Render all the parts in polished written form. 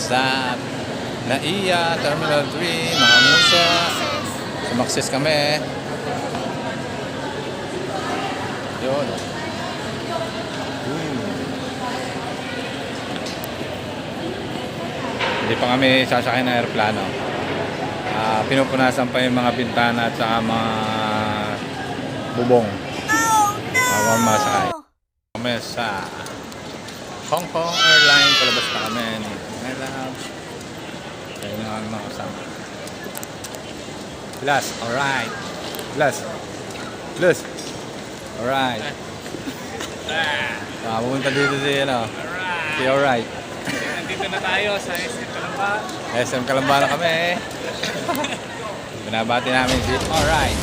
sa NAIA Terminal 3, mga musa. Sumakses kami. Yun. Hindi pa kami sasakay ng aeroplano. Pinupunasan pa yung mga bintana at saka mga bubong. Bago masakay. Kami sa Hong Kong Airline. Palabas na kami. My love. Kaya na kami mga kasama. Plus, alright. Plus. Plus. Alright. Pumunta dito si ano. Si alright. Nandito na tayo sa SM Calamba. SM Calamba na kami. Binabati namin si alright.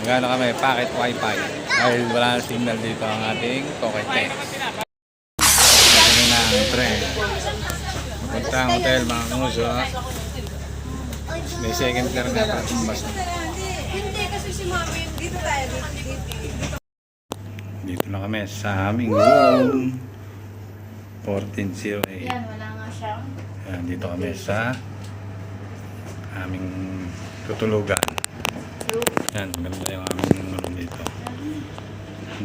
Gano'n kami, packet wifi. Dahil wala na signal dito ang ating Tokay Tex. Kami na ang tren. Punta ang hotel mga kamuso. May second floor na para tumbas na. Hindi, kasi si Mami, dito tayo. Dito na kami sa aming room. 1408. Yan, wala nga siya. Yan, dito kami sa aming tutulugan. Yan, maganda yung aming room dito.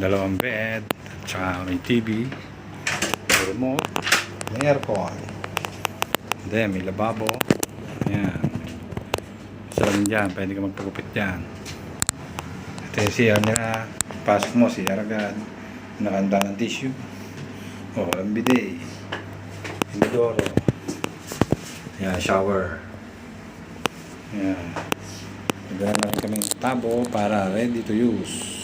Dalawang bed, at saka may TV, may remote, may aircon. Then, may lababo. Yan. Isa lang dyan, pwede ka magpagupit dyan. Ito yung CR nila. Pasok mo, CR agad. Nakanda ng tissue. O, walang bidet. Inodoro. Yan, shower. Yan. Nagdala na rin kaming tabo para ready to use.